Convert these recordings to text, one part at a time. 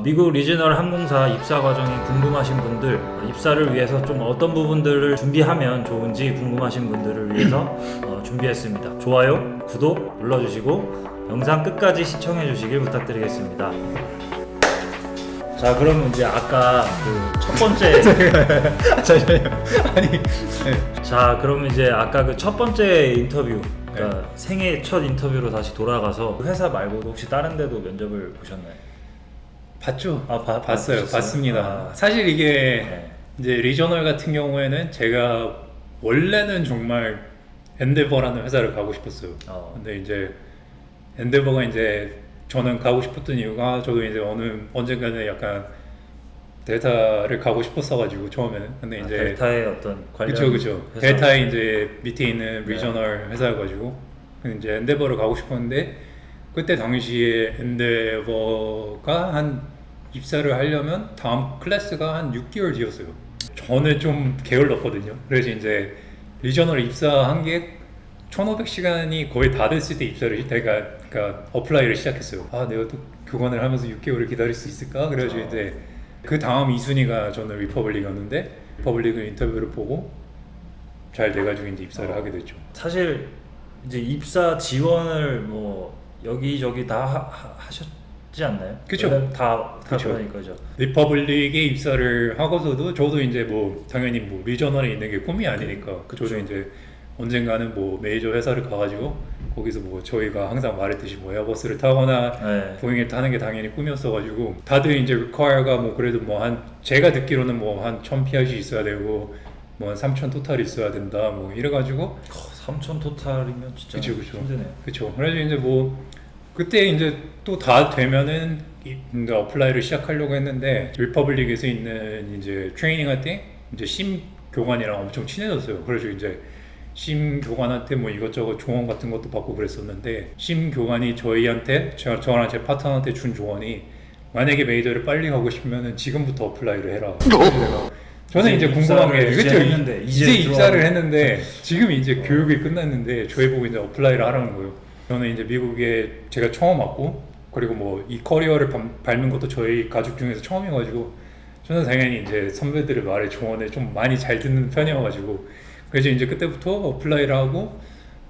미국 리지널 항공사 입사 과정이 궁금하신 분들, 입사를 위해서 좀 어떤 부분들을 준비하면 좋은지 궁금하신 분들을 위해서 준비했습니다. 좋아요, 구독 눌러주시고 영상 끝까지 시청해 주시길 부탁드리겠습니다. 자, 그럼 이제 아까 그 첫 번째 잠시만요. 아니, 네. 자, 그럼 이제 아까 그 첫 번째 인터뷰, 그러니까 생애 첫 인터뷰로 다시 돌아가서 회사 말고도 혹시 다른 데도 면접을 보셨나요? 봤죠? 봤어요. 봤었어요? 봤습니다. 사실 이게 네. 이제 리저널 같은 경우에는 제가 원래는 정말 엔데버라는 회사를 가고 싶었어요. 근데 이제 엔데버가 이제 저는 가고 싶었던 이유가 저도 이제 언젠가는 약간 델타를 가고 싶었어가지고 처음에는. 근데 이제 델타의 어떤 관련 그쵸. 회사? 델타에 이제 밑에 있는 리저널 회사여가지고 이제 엔데버를 가고 싶었는데 그때 당시에 엔데버가 한 입사를 하려면 다음 클래스가 한 6개월 뒤였어요. 저는 좀 게을렀거든요. 그래서 이제 리저널 입사한 게 1500시간이 거의 다 됐을 때 입사를 그러니까 어플라이를 시작했어요. 내가 또 교관을 하면서 6개월을 기다릴 수 있을까? 그래가지고 이제 그 다음 2순위가 저는 리퍼블릭이었는데 리퍼블릭 인터뷰를 보고 잘 돼가지고 이제 입사를 하게 됐죠. 사실 이제 입사 지원을 뭐 여기저기 다 하셨지 않나요? 그쵸. 다 그쵸. 그러니까죠. 리퍼블릭에 입사를 하고서도 저도 이제 뭐 당연히 뭐 리저널에 있는 게 꿈이 아니니까 저도 이제 언젠가는 뭐 메이저 회사를 가가지고 거기서 뭐 저희가 항상 말했듯이 뭐 에어버스를 타거나 보잉을 타는 게 당연히 꿈이었어가지고 다들 이제 require가 뭐 그래도 뭐 한 제가 듣기로는 뭐 한 1000 PRC 있어야 되고 뭐 한 3000 토탈이 있어야 된다 뭐 이래가지고 3000 토탈이면 진짜 그쵸. 힘드네요. 그쵸. 그래서 이제 뭐 그때 이제 또 다 되면은 이제 어플라이를 시작하려고 했는데 리퍼블릭에서 있는 이제 트레이닝 할 때 이제 심 교관이랑 엄청 친해졌어요. 그래서 이제 심 교관한테 뭐 이것저것 조언 같은 것도 받고 그랬었는데 심 교관이 저랑 제 파트너한테 준 조언이 만약에 메이저를 빨리 가고 싶으면은 지금부터 어플라이를 해라. 저는 이제 궁금한 게 이제 입사를 했는데 지금 이제 교육이 끝났는데 저희 보고 이제 어플라이를 하라는 거예요. 저는 이제 미국에 제가 처음 왔고 그리고 뭐 이 커리어를 밟는 것도 저희 가족 중에서 처음이어가지고 저는 당연히 이제 선배들의 말에 조언을 좀 많이 잘 듣는 편이어가지고 그래서 이제 그때부터 어플라이를 하고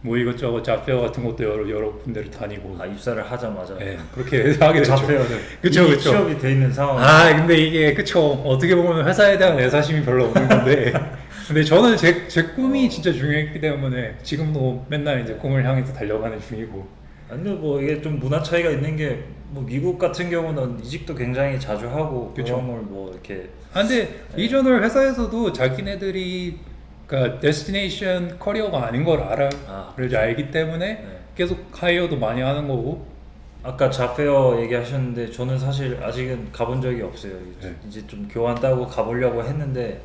뭐 이것저것 잡페어 같은 것도 여러 군데를 다니고 입사를 하자마자 그렇게 하게 됐죠. 잡페어를 그쵸. 취업이 돼 있는 상황. 근데 이게 그쵸. 어떻게 보면 회사에 대한 애사심이 별로 없는 건데 근데 저는 제 꿈이 진짜 중요했기 때문에 지금도 맨날 이제 꿈을 향해서 달려가는 중이고. 근데 뭐 이게 좀 문화 차이가 있는 게 뭐 미국 같은 경우는 이직도 굉장히 자주 하고 그쵸. 그런 걸 뭐 이렇게. 근데 리저널 회사에서도 자기네들이 그러니까 데스티네이션 커리어가 아닌 걸 그래서 알기 때문에 계속 하이어도 많이 하는 거고. 아까 자페어 얘기하셨는데 저는 사실 아직은 가본 적이 없어요. 이제 좀 교환 따고 가보려고 했는데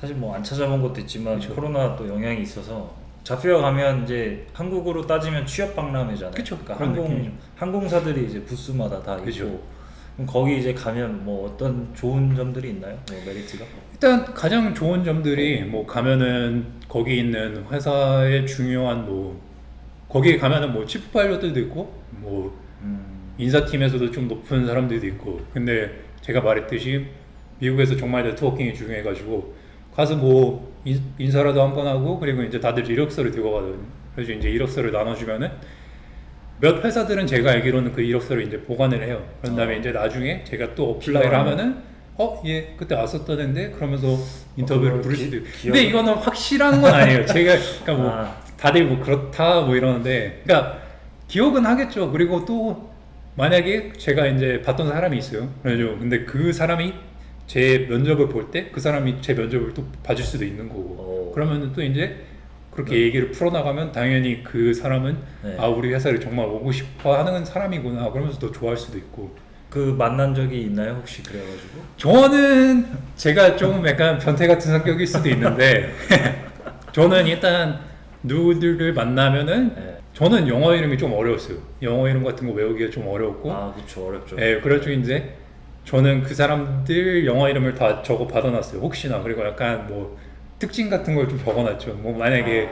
사실 뭐 안 찾아본 것도 있지만 코로나 또 영향이 있어서 자페어 가면 이제 한국으로 따지면 취업 박람회잖아요. 그러니까 항공사들이 이제 부스마다 다 있고 그럼 거기 이제 가면 뭐 어떤 좋은 점들이 있나요? 뭐 메리트가? 일단 가장 좋은 점들이 뭐 가면은 거기 있는 회사의 중요한 뭐 거기에 가면은 뭐 치프 파일럿들도 있고 뭐 인사팀에서도 좀 높은 사람들도 있고 근데 제가 말했듯이 미국에서 정말 네트워킹이 중요해가지고 가서 뭐 인사라도 한번 하고 그리고 이제 다들 이력서를 들고 가거든요. 그래서 이제 이력서를 나눠주면은 몇 회사들은 제가 알기로는 그 이력서를 이제 보관을 해요. 그런 다음에 이제 나중에 제가 또 어플라이를 하면은 얘 그때 왔었다는데 그러면서 인터뷰를 부를 수도 있고. 근데 이거는 확실한 건 아니에요. 제가 그러니까 뭐 다들 뭐 그렇다 뭐 이러는데 그러니까 기억은 하겠죠. 그리고 또 만약에 제가 이제 봤던 사람이 있어요. 그래서 근데 그 사람이 제 면접을 볼 때 그 사람이 제 면접을 또 봐줄 수도 있는 거고 그러면 또 이제 그렇게 얘기를 풀어나가면 당연히 그 사람은 우리 회사를 정말 오고 싶어 하는 사람이구나 그러면서 더 좋아할 수도 있고. 그 만난 적이 있나요 혹시 그래가지고? 저는 제가 좀 약간 변태 같은 성격일 수도 있는데 저는 일단 누구들을 만나면은 저는 영어 이름이 좀 어려웠어요. 영어 이름 같은 거 외우기가 좀 어려웠고. 그쵸, 어렵죠. 그래가지고 이제 저는 그 사람들 영어 이름을 다 적어 받아놨어요. 혹시나. 그리고 약간 뭐 특징 같은 걸 좀 적어놨죠. 뭐 만약에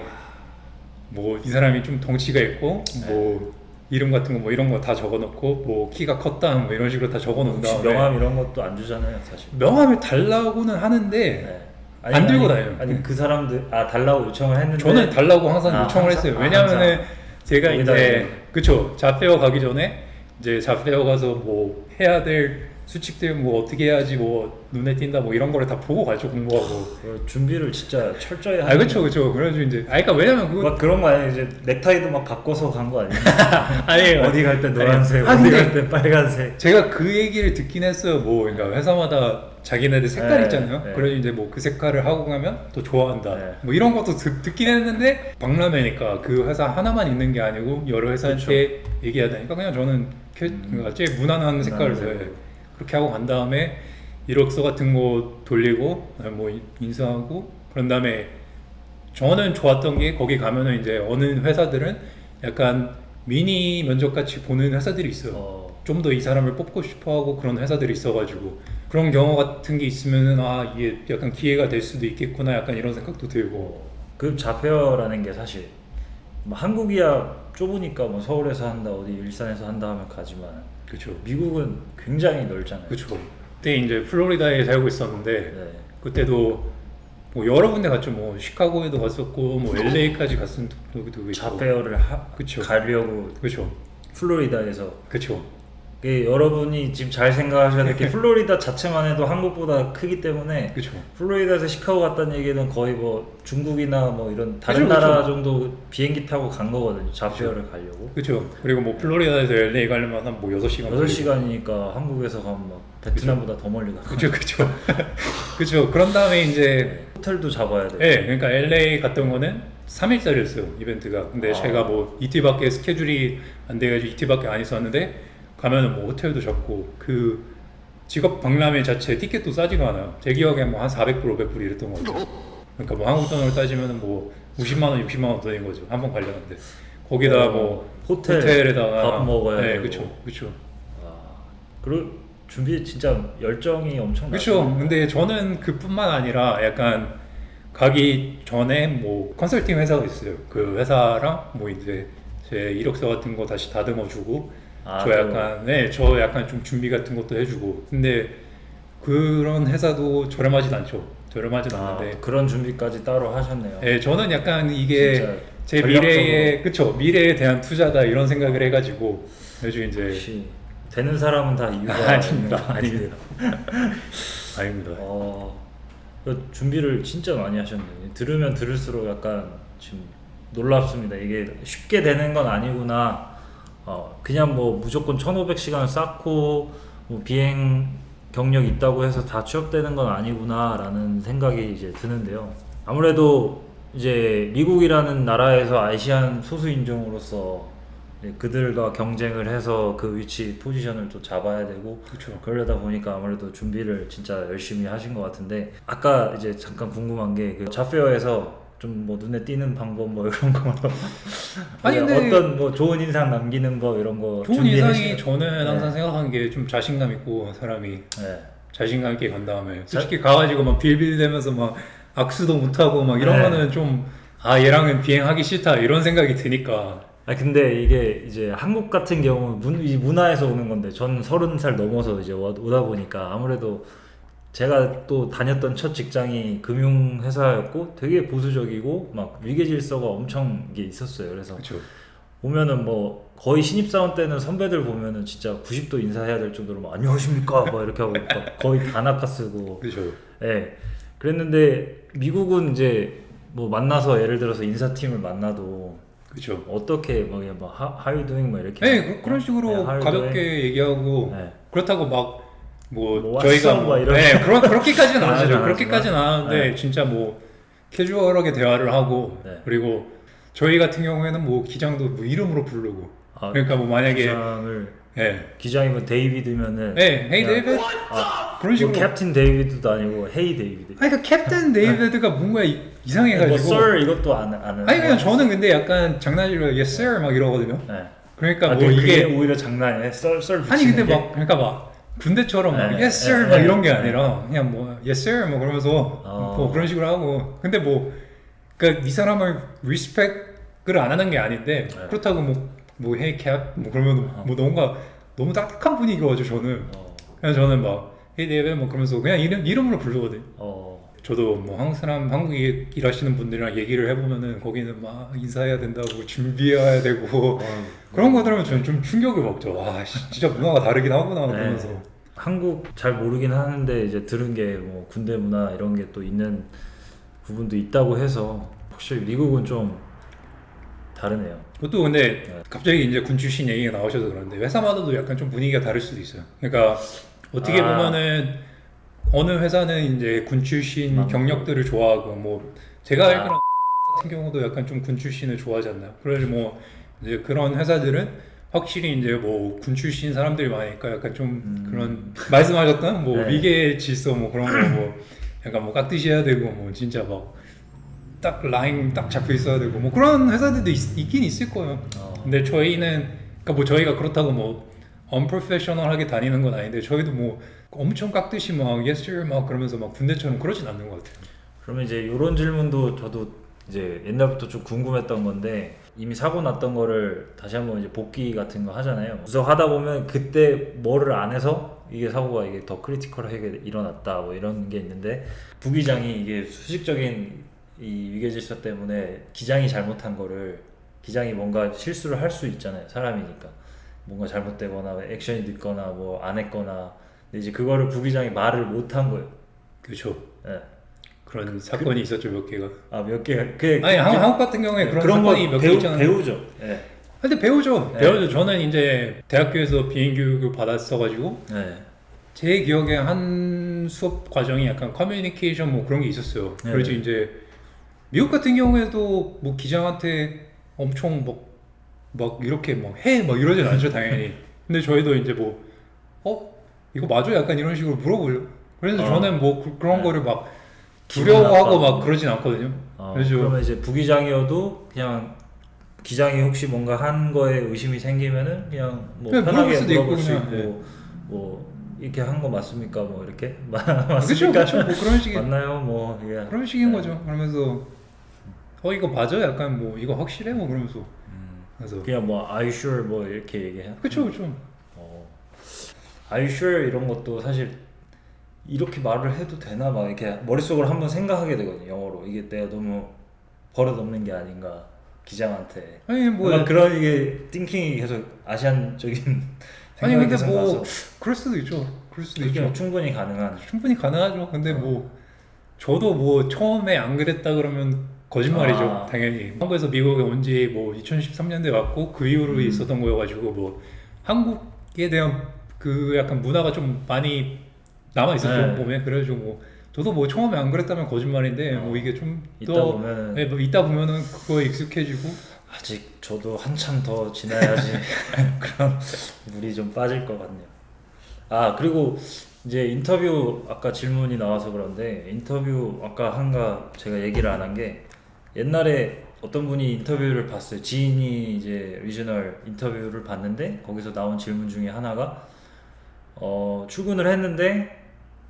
뭐 이 사람이 좀 덩치가 있고 뭐 이름 같은 거 뭐 이런 거 다 적어놓고 뭐 키가 컸다 뭐 이런 식으로 다 적어놓은 혹시 다음에 명함 이런 것도 안 주잖아요, 사실. 명함을 달라고는 하는데 네. 안 들고 다녀요. 아니 그 사람들 달라고 요청을 했는데 저는 달라고 항상 요청을 항상? 했어요. 왜냐면은 항상. 제가 거기다 이제 그쵸 자페어 가기 전에 이제 자페어 가서 뭐 해야 될 수칙들 뭐 어떻게 해야지 뭐 눈에 띈다 뭐 이런 거를 다 보고 가죠 공부하고. 준비를 진짜 철저히 아 그쵸. 그래가지고 이제 그러니까 왜냐면 그거 막 그런 거 아니에요? 이제 넥타이도 막 바꿔서 간 거 아니에요? 아니에요. 어디 갈 때 노란색, 아니, 어디 근데 갈 때 빨간색. 제가 그 얘기를 듣긴 했어요. 뭐 그러니까 회사마다 자기네들 색깔 네, 있잖아요. 네. 그래서 이제 뭐 그 색깔을 하고 가면 또 좋아한다. 네. 뭐 이런 것도 듣긴 했는데 박람회니까 그 회사 하나만 있는 게 아니고 여러 회사한테 얘기해야 되니까 그냥 저는 그러니까 제일 무난한 색깔을 그렇게 하고 간 다음에 이력서 같은 거 돌리고 뭐 인수하고 그런 다음에 저는 좋았던 게 거기 가면은 이제 어느 회사들은 약간 미니 면접 같이 보는 회사들이 있어요. 좀 더 이 사람을 뽑고 싶어하고 그런 회사들이 있어가지고 그런 경우 같은 게 있으면은 이게 약간 기회가 될 수도 있겠구나 약간 이런 생각도 들고. 그 자페어라는 게 사실 뭐 한국이야 좁으니까 뭐 서울에서 한다 어디 일산에서 한다 하면 가지만 그렇죠. 미국은 굉장히 넓잖아요. 그렇죠. 그때 이제 플로리다에 살고 있었는데 네. 그때도 뭐 여러 군데 갔죠. 뭐 시카고에도 갔었고 뭐 LA까지 갔은 적도 있고. 자페어를 그쵸. 가려고 그렇죠. 플로리다에서 그렇죠. 여러분이 지금 잘 생각하셔야 될 게 플로리다 자체만 해도 한국보다 크기 때문에 그렇죠. 플로리다에서 시카고 갔다는 얘기는 거의 뭐 중국이나 뭐 이런 다른 그쵸, 나라 그쵸. 정도 비행기 타고 간 거거든요. 자페어를 가려고. 그렇죠. 그리고 뭐 플로리다에서 LA 가려면 한 뭐 6시간 6시간이니까 한국에서 가면 막 베트남보다 더 멀리 가. 그렇죠. 그렇죠. 그런 다음에 이제 호텔도 잡아야 돼. 네, 그러니까 LA 갔던 거는 3일짜리였어요 이벤트가. 근데 제가 뭐 이틀밖에 스케줄이 안 돼가지고 이틀밖에 안 있었는데 가면은 뭐 호텔도 잡고 그 직업 박람회 자체 티켓도 싸지가 않아요. 제 기억에 뭐 한 400불, 500불 이랬던 거 같아요. 그러니까 뭐 한국 돈으로 따지면은 뭐 50만 원, 60만 원 돈인 거죠. 한 번 가려는데 거기다 뭐 호텔에다가 밥 먹어야 네, 되고. 그렇죠. 그리고 준비 진짜 열정이 엄청 그렇죠. 근데 저는 그뿐만 아니라 약간 가기 전에 뭐 컨설팅 회사가 있어요. 그 회사랑 뭐 이제 제 이력서 같은 거 다시 다듬어주고 저 약간 좀 준비 같은 것도 해주고. 근데 그런 회사도 저렴하진 않죠. 저렴하진 않는데 그런 준비까지 따로 하셨네요. 네, 저는 약간 이게 제 미래에 대한 투자다 이런 생각을 해가지고 요즘 이제 역시 되는 사람은 다 이유가 아닙니다. 아닙니다. 준비를 진짜 많이 하셨네요. 들으면 들을수록 약간 지금 놀랍습니다. 이게 쉽게 되는 건 아니구나. 그냥 뭐 무조건 1500시간을 쌓고 뭐 비행 경력 있다고 해서 다 취업되는 건 아니구나 라는 생각이 이제 드는데요. 아무래도 이제 미국이라는 나라에서 아시안 소수 인종으로서 그들과 경쟁을 해서 그 위치 포지션을 또 잡아야 되고 그쵸. 그러려다 보니까 아무래도 준비를 진짜 열심히 하신 것 같은데 아까 이제 잠깐 궁금한 게 그 자페어에서 좀 뭐 눈에 띄는 방법 뭐 이런 거 아니 근데 어떤 뭐 좋은 인상 남기는 거 이런 거 좋은 인상이 저는 항상 생각하는 게 좀 자신감 있고 사람이 자신감 있게 간 다음에 솔직히 가가지고 막 빌빌대면서 막 악수도 못하고 막 이런 거는 좀 얘랑은 비행하기 싫다 이런 생각이 드니까. 근데 이게 이제 한국 같은 경우 이 문화에서 오는 건데 전 30살 넘어서 이제 오다 보니까 아무래도 제가 또 다녔던 첫 직장이 금융회사였고 되게 보수적이고 막 위계질서가 엄청 게 있었어요. 그래서 그쵸. 보면은 뭐 거의 신입사원 때는 선배들 보면은 진짜 90도 인사해야 될 정도로 막 안녕하십니까 뭐 이렇게 하고 막 거의 다나카 쓰고. 그렇죠. 그랬는데 미국은 이제 뭐 만나서 예를 들어서 인사팀을 만나도 그렇죠. 어떻게 뭐 how you doing 뭐 이렇게 그런 식으로 가볍게 얘기하고 그렇다고 막 뭐 저희가 뭐 그렇게까지는 안 하죠. 그렇게까지는 안 하는데 진짜 뭐 캐주얼하게 대화를 하고 그리고 저희 같은 경우에는 뭐 기장도 뭐 이름으로 부르고 그러니까 뭐 만약에 기장이면 데이비드면은 헤이 데이비드 그런 식으로 캡틴 데이비드도 아니고 헤이 데이비드. 그러니까 캡틴 데이비드가 뭔가 이상해가지고 sir 이것도 안 그냥 저는 근데 약간 장난식으로 yes sir 막 이러거든요. 그러니까 뭐 이게 오히려 장난이에요. sir 아니 근데 막 그러니까 막 군대처럼 막 yes sir 막 이런 게 아니라 그냥 뭐 yes sir 뭐 그러면서 뭐 그런 식으로 하고. 근데 뭐 그러니까 이 사람을 리스펙을 안 하는 게 아닌데 그렇다고 뭐 뭐 hey 캡 뭐 그러면 뭐 뭔가 너무 딱딱한 분위기여가지고 저는 그냥 저는 막 hey 데이비드 뭐 그러면서 그냥 이름으로 부르거든. 저도 뭐 한국 사람 한국에 일하시는 분들이랑 얘기를 해보면은 거기는 막 인사해야 된다고 준비해야 되고 그런 거 들으면 저는 좀 충격을 먹죠. 와 진짜 문화가 다르긴 하구나 그러면서. 한국 잘 모르긴 하는데 이제 들은 게 뭐 군대 문화 이런 게 또 있는 부분도 있다고 해서 확실히 미국은 좀 다르네요. 그것도 근데 갑자기 이제 군 출신 얘기가 나오셔서 그런데 회사마다도 약간 좀 분위기가 다를 수도 있어요. 그러니까 어떻게 보면은 어느 회사는 이제 군 출신 경력들을 좋아하고 뭐 제가 알기로는 같은 경우도 약간 좀 군 출신을 좋아하지 않나요? 그래서 뭐 이제 그런 회사들은 확실히 이제 뭐 군 출신 사람들이 많으니까 약간 좀 그런 말씀하셨던 뭐 위계 질서 뭐 그런 거 뭐 약간 뭐 깍듯이 해야 되고 뭐 진짜 막 딱 라인 딱 잡혀 있어야 되고 뭐 그런 회사들도 있긴 있을 거예요. 근데 저희는 그러니까 뭐 저희가 그렇다고 뭐 unprofessional하게 다니는 건 아닌데 저희도 뭐 엄청 깍듯이 막 yes sir 막 그러면서 막 군대처럼 그러진 않는 것 같아요. 그러면 이제 이런 질문도 저도 이제 옛날부터 좀 궁금했던 건데 이미 사고 났던 거를 다시 한번 이제 복귀 같은 거 하잖아요. 분석하다 보면 그때 뭐를 안 해서 이게 사고가 이게 더 크리티컬하게 일어났다 뭐 이런 게 있는데 부기장이 이게 수직적인 이 위계 질서 때문에 기장이 잘못한 거를 기장이 뭔가 실수를 할 수 있잖아요. 사람이니까 뭔가 잘못되거나 액션이 늦거나 뭐 안 했거나 근데 이제 그거를 부기장이 말을 못 한 거예요. 그렇죠. 네. 그런 사건이 있었죠 몇 개가. 몇 개가. 아니 한국 같은 경우에 그런 사건이 몇 개 있잖아요. 배우죠. 네. 근데 배우죠. 배우죠. 저는 이제 대학교에서 비행 교육을 받았어가지고 제 기억에 한 수업 과정이 약간 커뮤니케이션 뭐 그런 게 있었어요. 그래서 이제 미국 같은 경우에도 뭐 기장한테 엄청 막 이렇게 막 이러진 않죠 당연히. 근데 저희도 이제 뭐 이거 맞아? 약간 이런 식으로 물어보죠. 그래서 저는 뭐 그런 거를 막 두려워하고 막 그러진 않거든요. 그래서 그러면 이제 부기장이어도 그냥 기장이 혹시 뭔가 한 거에 의심이 생기면은 그냥 뭐 편하게 물어볼 수 있고 뭐 이렇게 한 거 맞습니까? 뭐 이렇게 맞습니까? 그렇죠. 뭐 그런 식의 맞나요? 뭐 이게 그런 식인 거죠. 그러면서 이거 맞아? 약간 뭐 이거 확실해? 뭐 그러면서 그래서 그냥 뭐 Are you sure? 뭐 이렇게 얘기해. 그렇죠. Are you sure? 이런 것도 사실 이렇게 말을 해도 되나 막 이렇게 머릿속으로 한번 생각하게 되거든요. 영어로 이게 내가 너무 버릇없는 게 아닌가 기장한테. 아니 뭐 그런 이게 띵킹이 계속 아시안적인 아니 근데 뭐 그럴 수도 있죠. 그럴 수도 있죠. 충분히 가능하죠. 근데 뭐 저도 뭐 처음에 안 그랬다 그러면 거짓말이죠. 당연히 한국에서 미국에 온 지 뭐 2013년도에 왔고 그 이후로 있었던 거여가지고 뭐 한국에 대한 그 약간 문화가 좀 많이 남아 있었죠. 보면 그래가지고 뭐 저도 뭐 처음에 안 그랬다면 거짓말인데 뭐 이게 좀 있다 보면은 그거에 익숙해지고 아직 저도 한참 더 지나야지 그런 물이 좀 빠질 것 같네요. 그리고 이제 인터뷰 아까 질문이 나와서 그런데 인터뷰 아까 한가 제가 얘기를 안 한 게 옛날에 어떤 분이 인터뷰를 봤어요. 지인이 이제 리저널 인터뷰를 봤는데 거기서 나온 질문 중에 하나가 출근을 했는데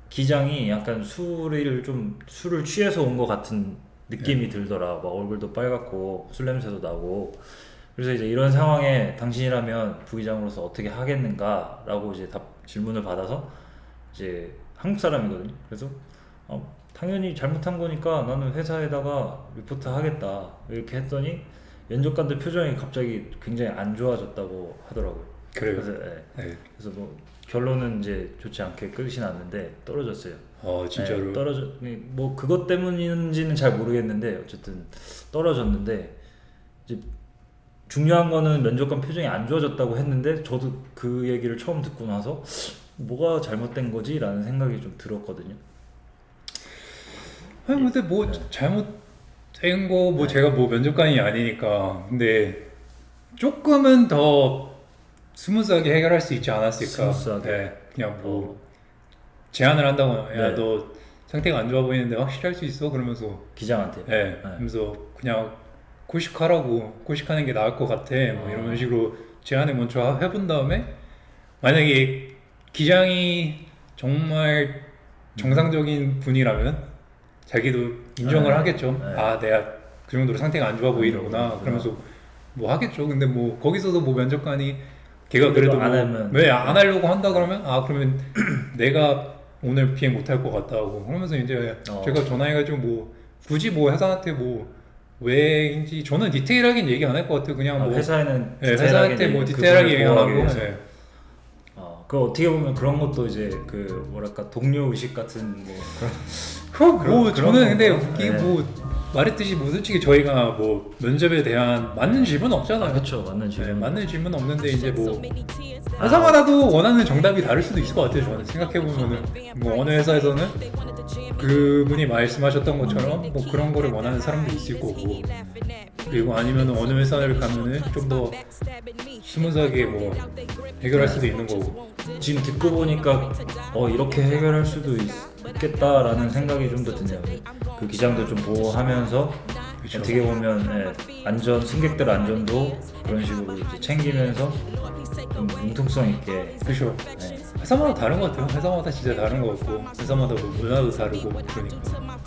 기장이 약간 술을 취해서 온 것 같은 느낌이 들더라. 막 얼굴도 빨갛고 술 냄새도 나고. 그래서 이제 이런 상황에 당신이라면 부기장으로서 어떻게 하겠는가라고 이제 질문을 받아서 이제 한국 사람이거든요. 그래서 당연히 잘못한 거니까 나는 회사에다가 리포트 하겠다 이렇게 했더니 면접관들 표정이 갑자기 굉장히 안 좋아졌다고 하더라고요. 그래요? 그래서 뭐 결론은 이제 좋지 않게 끝이 났는데 떨어졌어요. 진짜로? 뭐 그것 때문인지는 잘 모르겠는데 어쨌든 떨어졌는데 이제 중요한 거는 면접관 표정이 안 좋아졌다고 했는데 저도 그 얘기를 처음 듣고 나서 뭐가 잘못된 거지? 라는 생각이 좀 들었거든요. 아니 근데 뭐 잘못된 거 뭐 제가 뭐 면접관이 아니니까 근데 조금은 더 스무스하게 해결할 수 있지 않았을까. 그냥 뭐 제안을 한다거나 야 너 상태가 안 좋아 보이는데 확실히 할 수 있어? 그러면서 기장한테 그러면서 그냥 고식하는 게 나을 것 같아 뭐 이런 식으로 제안을 먼저 해본 다음에 만약에 기장이 정말 정상적인 분이라면 자기도 인정을 하겠죠. 내가 그 정도로 상태가 안 좋아 보이는구나. 그러면서 뭐 하겠죠. 근데 뭐 거기서도 뭐 면접관이 걔가 그래도 그래도 안 뭐 하면 왜 안 하려고 한다 그러면 그러면 내가 오늘 비행 못 할 것 같다고 그러면서 이제 제가 전화해가지고 뭐 굳이 뭐 회사한테 뭐 왜인지 저는 디테일하게 얘기 안 할 것 같아요. 그냥 뭐 회사에는 네, 회사한테 뭐 디테일하게 얘기 안 하고 네. 그 어떻게 보면 그런 것도 이제 그 뭐랄까 동료 의식 같은 뭐 뭐 저는 근데 이게 네. 뭐 말했듯이 뭐 솔직히 저희가 뭐 면접에 대한 맞는 질문 없잖아요. 그렇죠 맞는 질문 네, 맞는 질문 없는데 이제 뭐 회사마다도 원하는 정답이 다를 수도 있을 것 같아요. 저는 생각해 보면은 뭐 어느 회사에서는 그분이 말씀하셨던 것처럼 뭐 그런 거를 원하는 사람도 있을 거고 그리고 아니면 어느 회사를 가면은 좀 더 스무스하게 뭐 해결할 수도 있는 거고 지금 듣고 보니까 이렇게 해결할 수도 있겠다라는 생각이 좀 더 드네요. 그 기장도 좀 보호하면서 그쵸. 어떻게 보면 안전 승객들 안전도 그런 식으로 이제 챙기면서 좀 융통성 있게 그렇죠. 네. 회사마다 다른 것 같아요. 회사마다 진짜 다른 것 같고 회사마다 뭐 문화도 다르고 그러니까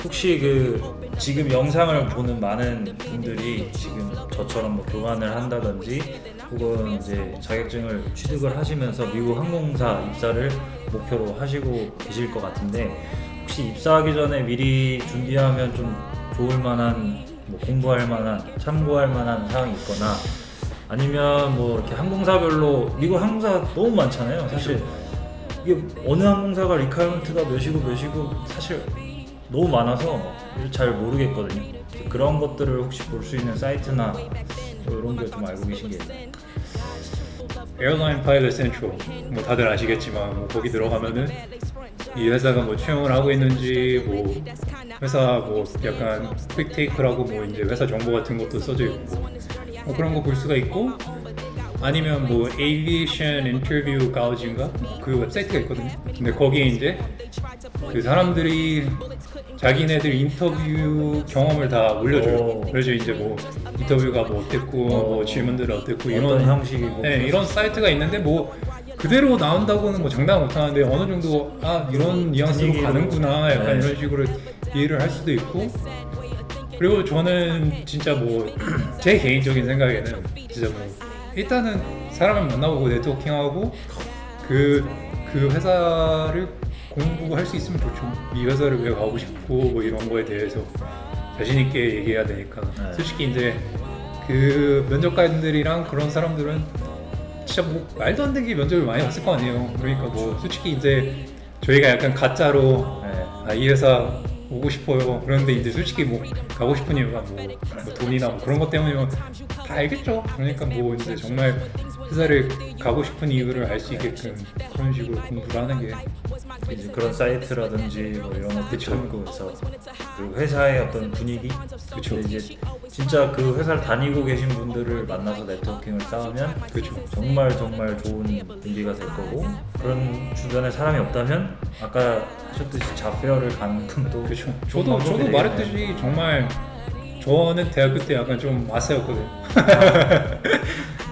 혹시 그 지금 영상을 보는 많은 분들이 지금 저처럼 뭐 교환을 한다든지 혹은 이제 자격증을 취득을 하시면서 미국 항공사 입사를 목표로 하시고 계실 것 같은데 혹시 입사하기 전에 미리 준비하면 좀 좋을 만한 뭐 공부할 만한 참고할 만한 사항이 있거나 아니면 뭐 이렇게 항공사별로 미국 항공사 너무 많잖아요. 사실 이게 어느 항공사가 리퀘어먼트가 몇이고 사실 너무 많아서 잘 모르겠거든요. 그런 것들을 혹시 볼 수 있는 사이트나 뭐 이런 게 좀 알고 계신 게 있나요? 에어라인 파일럿 센트럴 뭐 다들 아시겠지만 뭐 거기 들어가면은 이 회사가 뭐 채용을 하고 있는지 뭐 회사 뭐 약간 퀵테이크라고 뭐 이제 회사 정보 같은 것도 써져 있고 뭐 그런 거 볼 수가 있고 아니면 뭐 에이비에이션 인터뷰 가우지인가 그 웹사이트가 있거든요. 근데 거기에 이제 그 사람들이 자기네들 인터뷰 경험을 다 올려줘요. 그래서 이제 뭐 인터뷰가 뭐 어땠고 뭐 질문들은 어땠고 이런 형식이고 네, 이런 사이트가 있는데 뭐 그대로 나온다고는 뭐 장담 못하는데 어느 정도 이런 뉘앙스로 분위기로. 가는구나 약간 네. 이런 식으로 이해를 할 수도 있고 그리고 저는 진짜 뭐 제 개인적인 생각에는 진짜 뭐 일단은 사람을 만나보고 네트워킹하고 그 회사를 공부할 수 있으면 좋죠. 이 회사를 왜 가고 싶고 뭐 이런 거에 대해서 자신 있게 얘기해야 되니까 네. 솔직히 이제 그 면접관들이랑 그런 사람들은 진짜 뭐 말도 안 되게 면접을 많이 봤을 거 아니에요. 그러니까 뭐 솔직히 이제 저희가 약간 가짜로 이 회사 오고 싶어요. 그런데 이제 솔직히 뭐 가고 싶은 이유가 뭐 돈이나 뭐 그런 것 때문이면 다 알겠죠. 그러니까 뭐 이제 정말 회사를 가고 싶은 이유를 알 수 있게끔 그런 식으로 공부를 하는 게 이제 그런 사이트라든지 뭐 이런 것들 참고해서 그 회사의 어떤 분위기 그쵸. 이제 진짜 그 회사를 다니고 계신 분들을 만나서 네트워킹을 쌓으면 그렇죠. 정말 좋은 분위기가 될 거고 그런 주변에 사람이 없다면 아까 하셨듯이 잡페어를 가는 분도 그렇죠. 좋은 저도 방법이 되겠네요. 말했듯이 정말 저는 대학교 때 약간 좀 아싸였거든요.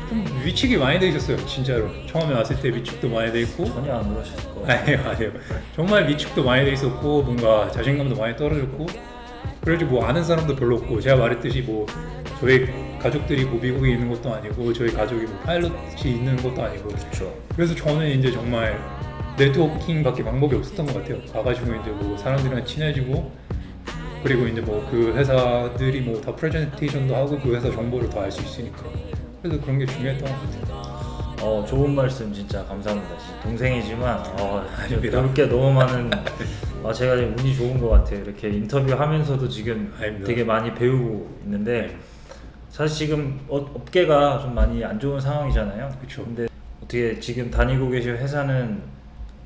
좀 위축이 많이 돼 있었어요, 진짜로. 처음에 왔을 때 위축도 많이 돼 있고. 전혀 안 그러셨을 것 같아요. 아니요. 정말 위축도 많이 돼 있었고, 뭔가 자신감도 많이 떨어졌고, 그래서 뭐 아는 사람도 별로 없고, 제가 말했듯이 뭐 저희 가족들이 뭐 미국에 있는 것도 아니고, 저희 가족이 뭐 파일럿이 있는 것도 아니고, 그렇죠. 그래서 저는 이제 정말 네트워킹밖에 방법이 없었던 것 같아요. 가가지고 이제 뭐 사람들이랑 친해지고, 그리고 이제 뭐 그 회사들이 뭐 다 프레젠테이션도 하고 그 회사 정보를 더 알 수 있으니까. 그래서 그런 게 중요했던 것 같아요. 좋은 말씀 진짜 감사합니다. 진짜 동생이지만 아닙니다. 배울 게 너무 많은 제가 지금 운이 좋은 것 같아요. 이렇게 인터뷰하면서도 지금 아닙니다. 되게 많이 배우고 있는데 사실 지금 업계가 좀 많이 안 좋은 상황이잖아요. 그쵸. 근데 어떻게 지금 다니고 계신 회사는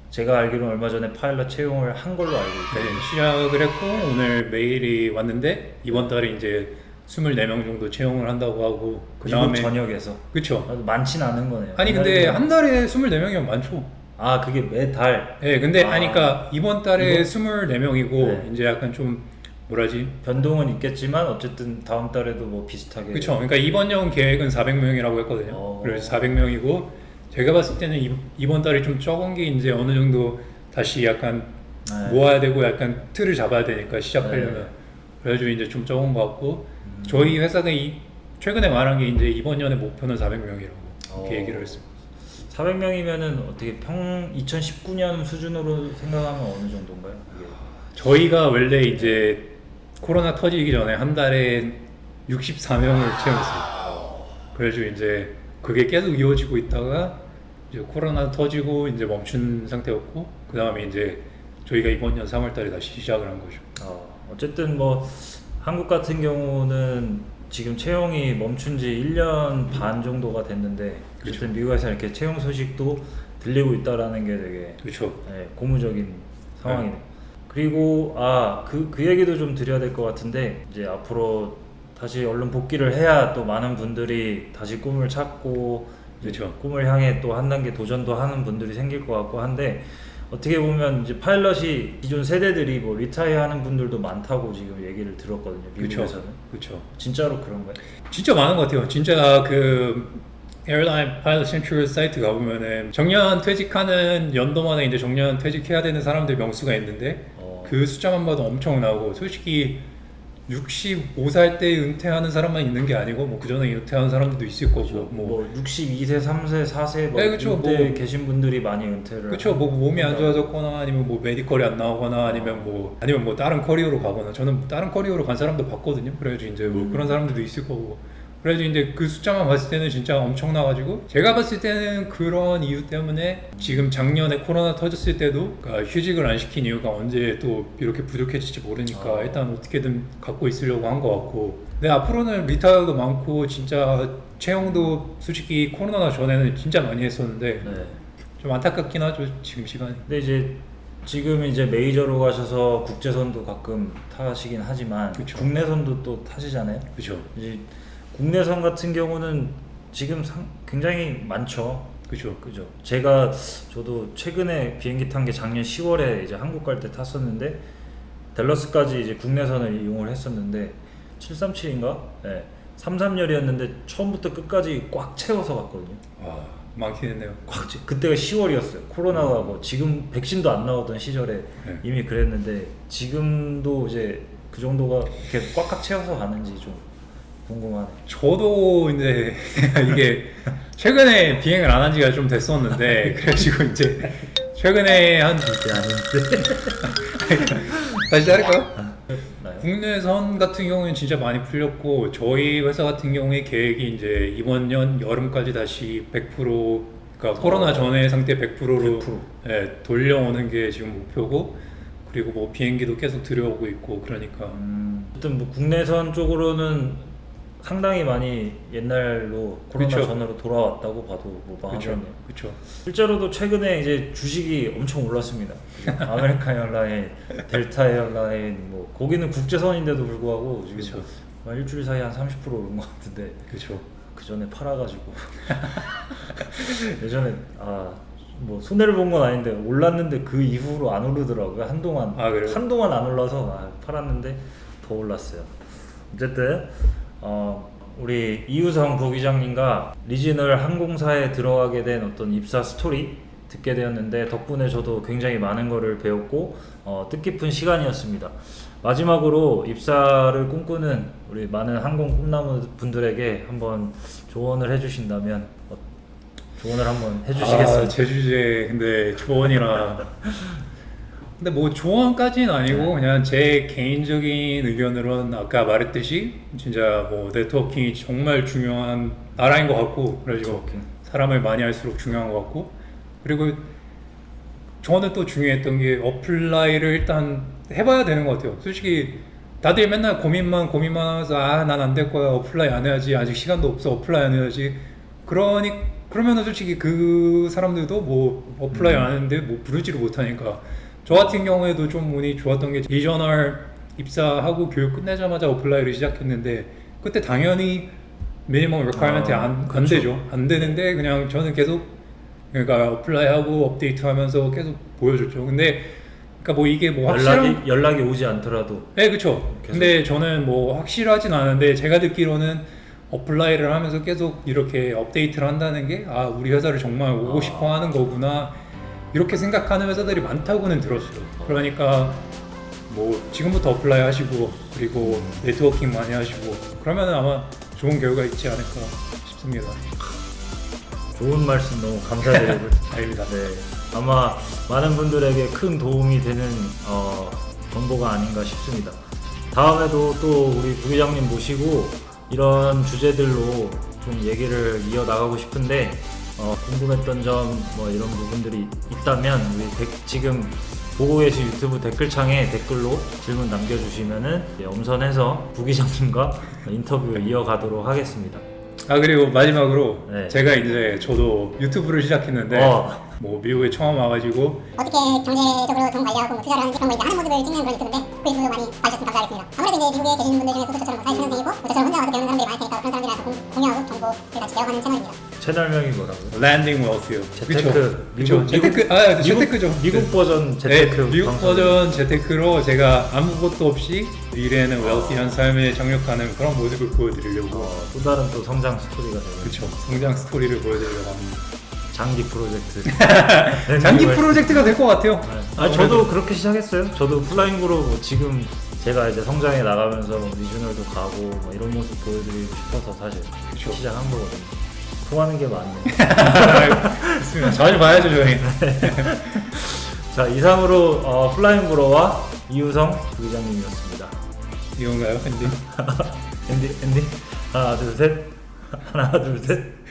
제가 알기로는 얼마 전에 파일럿 채용을 한 걸로 알고 있거든요. 네, 시작을 했고 오늘 메일이 왔는데 이번 달에 이제 24명 정도 채용을 한다고 하고 그 미국 다음에 전역에서 그쵸. 많진 않은 거네요. 아니 근데 한 달에 24명이면 많죠. 그게 매달 네, 근데 그러니까 이번 달에 이번- 24명이고 네. 이제 약간 좀 뭐라지? 변동은 있겠지만 어쨌든 다음 달에도 뭐 비슷하게 그쵸. 그러니까 이번 년 계획은 400명이라고 했거든요. 그래서 400명이고 제가 봤을 때는 이번 달에 좀 적은 게 이제 어느 정도 다시 약간 네. 모아야 되고 약간 틀을 잡아야 되니까 시작하려면 네. 그래가지고 이제 좀 적은 것 같고 저희 회사가 최근에 말한 게 이제 이번 년에 목표는 400명이라고 이렇게 얘기를 했습니다. 400명이면은 어떻게 2019년 수준으로 생각하면 어느 정도인가요? 이게? 저희가 원래 이제 코로나 터지기 전에 한 달에 64명을 채웠어요. 그래서 이제 그게 계속 이어지고 있다가 이제 코로나 터지고 이제 멈춘 상태였고, 그 다음에 이제 저희가 이번 년 3월달에 다시 시작을 한 거죠. 어쨌든 뭐 한국 같은 경우는 지금 채용이 멈춘 지 1년 반 정도가 됐는데, 어쨌든 미국에서 이렇게 채용 소식도 들리고 있다라는 게 되게 그렇죠. 고무적인 상황이네요. 그리고 그 얘기도 좀 드려야 될 것 같은데, 이제 앞으로 다시 얼른 복귀를 해야 또 많은 분들이 다시 꿈을 찾고 그렇죠. 꿈을 향해 또 한 단계 도전도 하는 분들이 생길 것 같고 한데, 어떻게 보면 이제 파일럿이 기존 세대들이 뭐 리타이어 하는 분들도 많다고 지금 얘기를 들었거든요, 미국에서는. 그렇죠. 진짜로 그런가요? 진짜 많은 것 같아요. 진짜 그 에어라인 파일럿 센츄럴 사이트 가보면은 정년 퇴직하는 연도마다 이제 정년 퇴직해야 되는 사람들 명수가 있는데 그 숫자만 봐도 엄청나고, 솔직히 65살 때 은퇴하는 사람만 있는 게 아니고 뭐 그전에 은퇴하는 사람들도 있을 거고, 그렇죠. 뭐 62세, 3세, 4세 뭐 네, 그쵸. 이때 뭐 계신 분들이 많이 은퇴를. 그렇죠. 뭐 몸이 안 좋아졌거나 아니면 뭐 메디컬이 안 나오거나 아니면 뭐 다른 커리어로 가거나, 저는 다른 커리어로 간 사람도 봤거든요. 그래가지고 이제 뭐 그런 사람들도 있을 거고. 그래서 이제 그 숫자만 봤을 때는 진짜 엄청나가지고, 제가 봤을 때는 그런 이유 때문에 지금 작년에 코로나 터졌을 때도 그러니까 휴직을 안 시킨 이유가 언제 또 이렇게 부족해질지 모르니까 일단 어떻게든 갖고 있으려고 한 것 같고, 근데 앞으로는 리타이어도 많고 진짜 채용도 솔직히 코로나 전에는 진짜 많이 했었는데 좀 안타깝긴 하죠, 지금 시간이. 근데 지금 이제 메이저로 가셔서 국제선도 가끔 타시긴 하지만 그쵸. 국내선도 또 타시잖아요. 그렇죠. 이제 국내선 같은 경우는 지금 굉장히 많죠. 그죠. 저도 최근에 비행기 탄 게 작년 10월에 이제 한국 갈 때 탔었는데, 댈러스까지 이제 국내선을 이용을 했었는데 737인가? 네. 330열이었는데 처음부터 끝까지 꽉 채워서 갔거든요. 많긴 했네요. 그때가 10월이었어요. 코로나가 뭐 지금 백신도 안 나오던 시절에 이미 그랬는데, 지금도 이제 그 정도가 이렇게 꽉꽉 채워서 가는지 좀 궁금하네. 저도 이제 이게 최근에 비행을 안 한 지가 좀 됐었는데, 그래가지고 이제 최근에 한 진짜 아닌데. 다시 자를까요? 나요? 국내선 같은 경우는 진짜 많이 풀렸고, 저희 회사 같은 경우에 계획이 이제 이번 년 여름까지 다시 100%, 그러니까 코로나 전의 상태 100%로 100%. 돌려오는 게 지금 목표고, 그리고 뭐 비행기도 계속 들여오고 있고, 그러니까 어쨌든 뭐 국내선 쪽으로는 상당히 많이 옛날로 코로나 그쵸. 전으로 돌아왔다고 봐도 무방하겠네요. 그렇죠. 실제로도 최근에 이제 주식이 엄청 올랐습니다. 아메리칸 에어라인, 델타 에어라인, 뭐 거기는 국제선인데도 불구하고 지금 그쵸. 한 일주일 사이에 한 30% 오른 것 같은데, 그렇죠. 그 전에 팔아가지고 예전에 뭐 손해를 본 건 아닌데 올랐는데 그 이후로 안 오르더라고요. 한동안 그래요? 한동안 안 올라서 팔았는데 더 올랐어요. 어쨌든 우리 이우성 부기장님과 리지널 항공사에 들어가게 된 어떤 입사 스토리 듣게 되었는데, 덕분에 저도 굉장히 많은 거를 배웠고 뜻깊은 시간이었습니다. 마지막으로 입사를 꿈꾸는 우리 많은 항공 꿈나무 분들에게 한번 조언을 해주신다면 조언을 한번 해주시겠어요? 제 주제 근데 조언이라 근데 뭐 조언까지는 아니고 그냥 제 개인적인 의견으로는 아까 말했듯이 진짜 뭐 네트워킹이 정말 중요한 나라인 것 같고, 그래서 사람을 많이 할수록 중요한 것 같고, 그리고 저는 또 중요했던 게 어플라이를 일단 해봐야 되는 것 같아요. 솔직히 다들 맨날 고민만 하면서 난 안 될 거야, 어플라이 안 해야지, 아직 시간도 없어, 어플라이 안 해야지. 그러면은 솔직히 그 사람들도 뭐 어플라이 안 했는데 뭐 부르지를 못하니까. 저 같은 경우에도 좀 운이 좋았던 게 리저널 입사하고 교육 끝내자마자 어플라이를 시작했는데, 그때 당연히 미니멈 리퀘어먼트 안 되죠. 안 되는데 그냥 저는 계속 그러니까 어플라이하고 업데이트하면서 계속 보여줬죠. 근데 그러니까 뭐 이게 뭐 연락이 오지 않더라도. 네, 그렇죠. 근데 저는 뭐 확실하진 않은데 제가 듣기로는 어플라이를 하면서 계속 이렇게 업데이트를 한다는 게 우리 회사를 정말 오고 싶어 하는 거구나, 이렇게 생각하는 회사들이 많다고는 들었어요. 그러니까 뭐 지금부터 어플라이 하시고, 그리고 네트워킹 많이 하시고, 그러면 아마 좋은 결과 있지 않을까 싶습니다. 좋은 말씀 너무 감사드리고 아닙니다. 네, 아마 많은 분들에게 큰 도움이 되는 정보가 아닌가 싶습니다. 다음에도 또 우리 부회장님 모시고 이런 주제들로 좀 얘기를 이어나가고 싶은데 궁금했던 점 뭐 이런 부분들이 있다면 우리 지금 보고 계신 유튜브 댓글창에 댓글로 질문 남겨주시면은 엄선해서 부기장님과 인터뷰 이어가도록 하겠습니다. 아 그리고 마지막으로 네. 제가 이제 저도 유튜브를 시작했는데 뭐 미국에 처음 와가지고 어떻게 경제적으로 돈 관리하고 뭐 투자를 하는지 그런 거 이제 하는 모습을 찍는 그런 유튜브인데 그 유튜브 많이 봐주셨으면 감사하겠습니다. 아무래도 이제 미국에 계시는 분들 중에서도 저처럼 44년생이고 뭐 저처럼 혼자 와서 배우는 사람들이 많을 테니까 그런 사람들이랑 공유하고 정보를 같이 배워가는 채널입니다. 채널명이 뭐라고요? 랜딩 웰스요. 재테크 그쵸? 재테크 재테크죠. 미국 버전 재테크 네, 미국 방송. 버전 재테크로 제가 아무것도 없이 미래에는 웰시한 삶에 정력하는 그런 모습을 보여드리려고 또 다른 또 성장 스토리가 되는 그쵸 성장 스토리를 보여드리려고 합니다. 장기 프로젝트. 장기 프로젝트가 될 것 같아요. 저도 그렇게 시작했어요. 저도 플라잉으로 뭐 지금 제가 이제 성장해 나가면서 뭐 리저널도 가고 뭐 이런 모습 보여드리고 싶어서 사실 그쵸. 시작한 거거든요. 통하는 게 많네. 좋습니다. 자주 봐야죠 저희. 자, 이상으로 플라잉브로와 이우성 부기장님이었습니다. 이건가요 엔딩? 엔딩 하나 둘 셋.